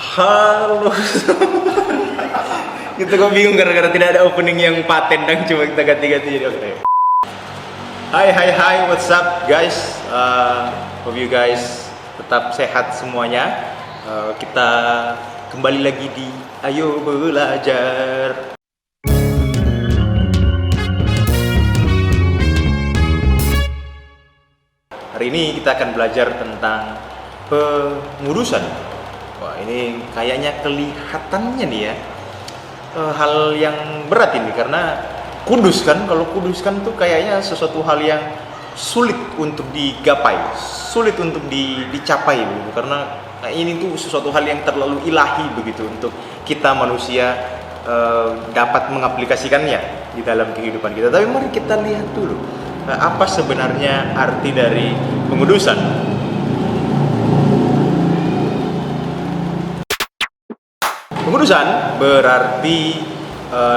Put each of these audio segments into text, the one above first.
Halo. Kita kok bingung gara-gara tidak ada opening yang paten dan cuma kita ganti-ganti jadi oke. Hai, what's up guys? Hope you guys tetap sehat semuanya. Kita kembali lagi di Ayo Belajar. Hari ini kita akan belajar tentang pengudusan. Wah, ini kayaknya kelihatannya nih ya hal yang berat ini, karena kudus kan, kalau kudus kan tuh kayaknya sesuatu hal yang sulit untuk digapai, sulit untuk dicapai begitu, karena ini tuh sesuatu hal yang terlalu ilahi begitu untuk kita manusia dapat mengaplikasikannya di dalam kehidupan kita. Tapi mari kita lihat dulu apa sebenarnya arti dari pengudusan. Pengudusan berarti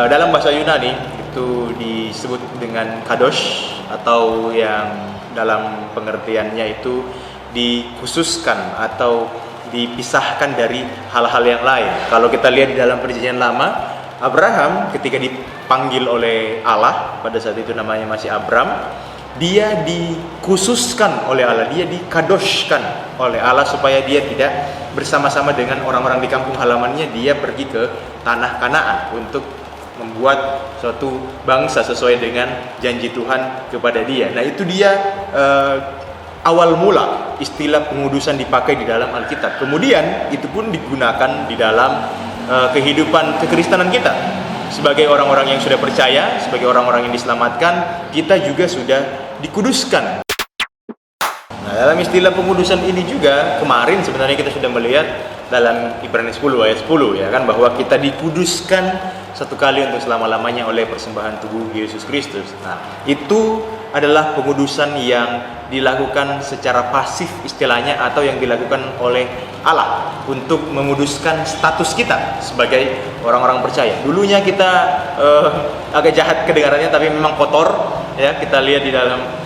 dalam bahasa Yunani itu disebut dengan kadosh, atau yang dalam pengertiannya itu dikhususkan atau dipisahkan dari hal-hal yang lain. Kalau kita lihat di dalam Perjanjian Lama, Abraham ketika dipanggil oleh Allah, pada saat itu namanya masih Abram, dia dikhususkan oleh Allah, dia dikadoshkan oleh Allah supaya dia tidak bersama-sama dengan orang-orang di kampung halamannya. Dia pergi ke tanah Kanaan untuk membuat suatu bangsa sesuai dengan janji Tuhan kepada dia. Nah, itu dia awal mula istilah pengudusan dipakai di dalam Alkitab. Kemudian itu pun digunakan di dalam kehidupan kekristenan kita. Sebagai orang-orang yang sudah percaya, sebagai orang-orang yang diselamatkan, kita juga sudah dikuduskan. Nah, dalam istilah pengudusan ini juga kemarin sebenarnya kita sudah melihat dalam Ibrani 10 ayat 10 ya kan, bahwa kita dikuduskan satu kali untuk selama-lamanya oleh persembahan tubuh Yesus Kristus. Nah, itu adalah pengudusan yang dilakukan secara pasif istilahnya, atau yang dilakukan oleh Allah untuk menguduskan status kita sebagai orang-orang percaya. Dulunya kita agak jahat kedengarannya, tapi memang kotor ya. Kita lihat di dalam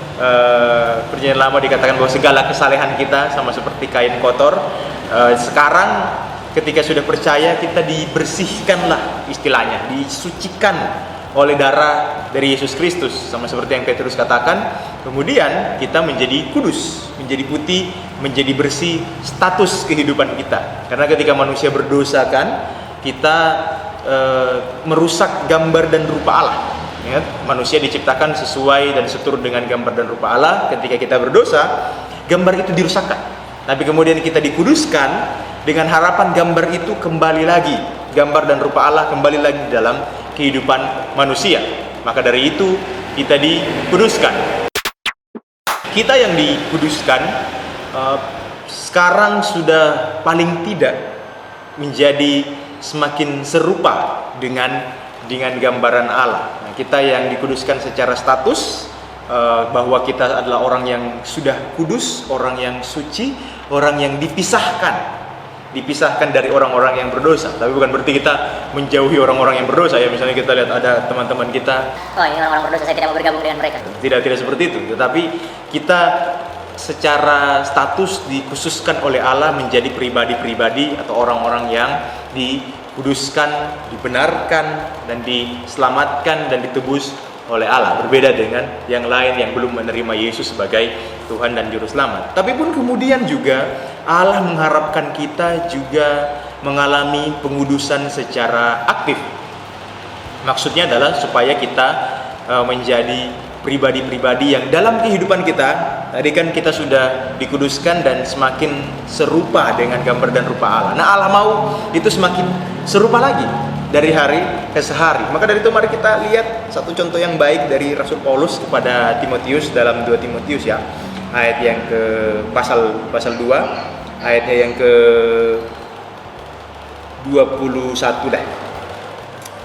Perjanjian Lama dikatakan bahwa segala kesalehan kita sama seperti kain kotor. Sekarang ketika sudah percaya, kita dibersihkanlah istilahnya, disucikan oleh darah dari Yesus Kristus, sama seperti yang Petrus katakan. Kemudian kita menjadi kudus, menjadi putih, menjadi bersih status kehidupan kita. Karena ketika manusia berdosa kan, kita merusak gambar dan rupa Allah. Ya, manusia diciptakan sesuai dan seturut dengan gambar dan rupa Allah. Ketika kita berdosa, gambar itu dirusakkan. Tapi kemudian kita dikuduskan dengan harapan gambar itu kembali lagi, gambar dan rupa Allah kembali lagi dalam kehidupan manusia. Maka dari itu kita dikuduskan. Kita yang dikuduskan sekarang sudah paling tidak menjadi semakin serupa dengan gambaran Allah. Nah, kita yang dikuduskan secara status, bahwa kita adalah orang yang sudah kudus, orang yang suci, orang yang dipisahkan dari orang-orang yang berdosa. Tapi bukan berarti kita menjauhi orang-orang yang berdosa ya. Misalnya kita lihat ada teman-teman kita, oh ini orang-orang berdosa, saya tidak mau bergabung dengan mereka. Tidak seperti itu. Tetapi kita secara status dikhususkan oleh Allah menjadi pribadi-pribadi atau orang-orang yang dikuduskan, dibenarkan, dan diselamatkan dan ditebus oleh Allah. Berbeda dengan yang lain yang belum menerima Yesus sebagai Tuhan dan Juru Selamat. Tapi pun kemudian juga Allah mengharapkan kita juga mengalami pengudusan secara aktif. Maksudnya adalah supaya kita menjadi pribadi-pribadi yang dalam kehidupan kita, tadi kan kita sudah dikuduskan dan semakin serupa dengan gambar dan rupa Allah. Nah, Allah mau itu semakin serupa lagi dari hari ke hari. Maka dari itu mari kita lihat satu contoh yang baik dari Rasul Paulus kepada Timotius dalam 2 Timotius ya. Ayat yang ke pasal 2, ayatnya yang ke 21 dah.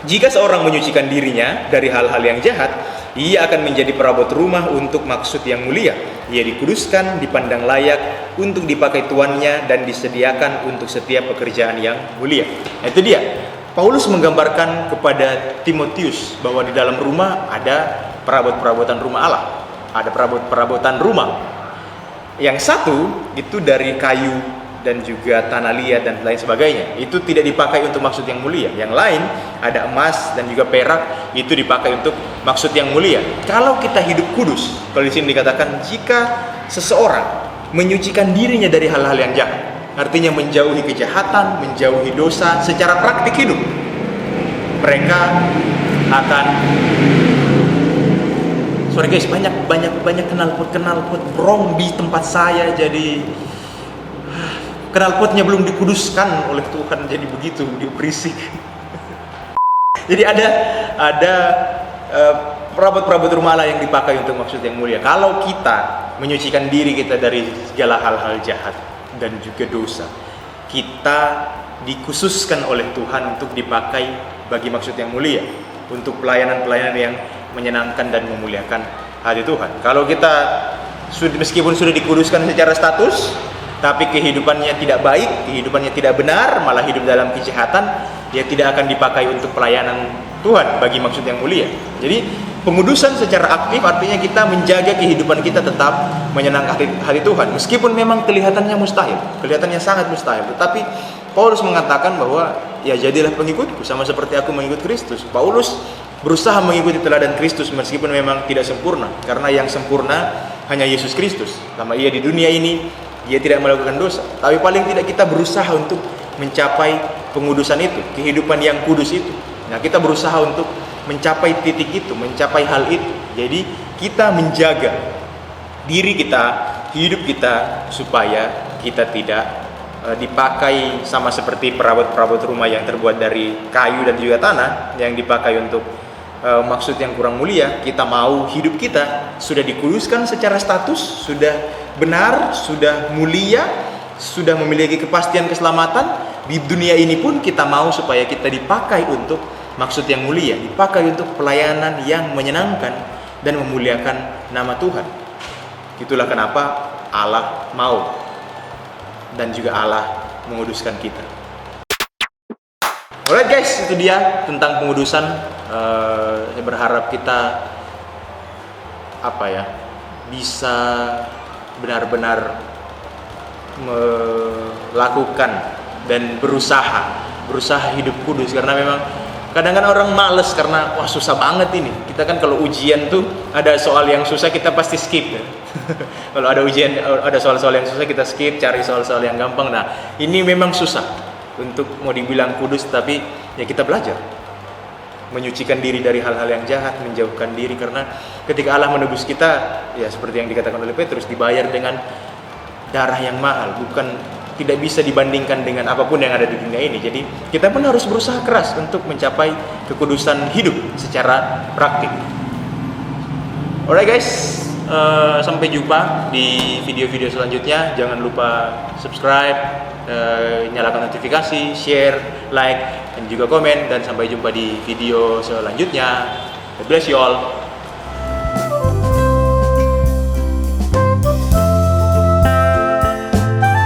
Jika seorang menyucikan dirinya dari hal-hal yang jahat, ia akan menjadi perabot rumah untuk maksud yang mulia. Ia dikuduskan, dipandang layak untuk dipakai tuannya, dan disediakan untuk setiap pekerjaan yang mulia. Nah, itu dia. Paulus menggambarkan kepada Timotius bahwa di dalam rumah ada perabot-perabotan rumah Allah. Ada perabot-perabotan rumah. Yang satu itu dari kayu dan juga tanah liat dan lain sebagainya. Itu tidak dipakai untuk maksud yang mulia. Yang lain ada emas dan juga perak, itu dipakai untuk maksud yang mulia. Kalau kita hidup kudus, kalau di sini dikatakan jika seseorang menyucikan dirinya dari hal-hal yang jahat, artinya menjauhi kejahatan, menjauhi dosa secara praktik hidup, mereka akan sorry guys, banyak knalpot brong di tempat saya, jadi knalpotnya belum dikuduskan oleh Tuhan, jadi begitu dia berisik. Jadi ada perabot-perabot rumah Allah yang dipakai untuk maksud yang mulia. Kalau kita menyucikan diri kita dari segala hal-hal jahat dan juga dosa, kita dikhususkan oleh Tuhan untuk dipakai bagi maksud yang mulia, untuk pelayanan-pelayanan yang menyenangkan dan memuliakan hati Tuhan. Kalau kita meskipun sudah dikuduskan secara status, tapi kehidupannya tidak baik, kehidupannya tidak benar, malah hidup dalam kejahatan, ya tidak akan dipakai untuk pelayanan Tuhan bagi maksud yang mulia. Jadi pengudusan secara aktif artinya kita menjaga kehidupan kita tetap menyenangkan hati Tuhan, meskipun memang kelihatannya mustahil, kelihatannya sangat mustahil. Tetapi Paulus mengatakan bahwa ya jadilah pengikutku sama seperti aku mengikut Kristus. Paulus berusaha mengikuti teladan Kristus meskipun memang tidak sempurna, karena yang sempurna hanya Yesus Kristus. Selama ia di dunia ini, dia tidak melakukan dosa. Tapi paling tidak kita berusaha untuk mencapai pengudusan itu, kehidupan yang kudus itu. Nah, kita berusaha untuk mencapai titik itu, mencapai hal itu. Jadi kita menjaga diri kita, hidup kita, supaya kita tidak dipakai sama seperti perabot-perabot rumah yang terbuat dari kayu dan juga tanah, yang dipakai untuk maksud yang kurang mulia. Kita mau hidup kita sudah dikuduskan secara status, sudah benar, sudah mulia, sudah memiliki kepastian keselamatan. Di dunia ini pun kita mau supaya kita dipakai untuk maksud yang mulia, dipakai untuk pelayanan yang menyenangkan dan memuliakan nama Tuhan. Itulah kenapa Allah mau dan juga Allah menguduskan kita. Alright guys, itu dia tentang pengudusan. Saya berharap kita bisa benar-benar melakukan dan berusaha hidup kudus, karena memang kadang-kadang orang males karena wah susah banget ini. Kita kan kalau ujian tuh ada soal yang susah kita pasti skip ya. Kalau ada ujian, ada soal-soal yang susah kita skip, cari soal-soal yang gampang. Nah, ini memang susah untuk mau dibilang kudus, tapi ya kita belajar menyucikan diri dari hal-hal yang jahat, menjauhkan diri, karena ketika Allah menebus kita, ya seperti yang dikatakan oleh Petrus, dibayar dengan darah yang mahal, tidak bisa dibandingkan dengan apapun yang ada di dunia ini. Jadi kita pun harus berusaha keras untuk mencapai kekudusan hidup secara praktik. Alright guys, sampai jumpa di video-video selanjutnya. Jangan lupa subscribe, nyalakan notifikasi, share, like, dan juga komen. Dan sampai jumpa di video selanjutnya. God bless you all.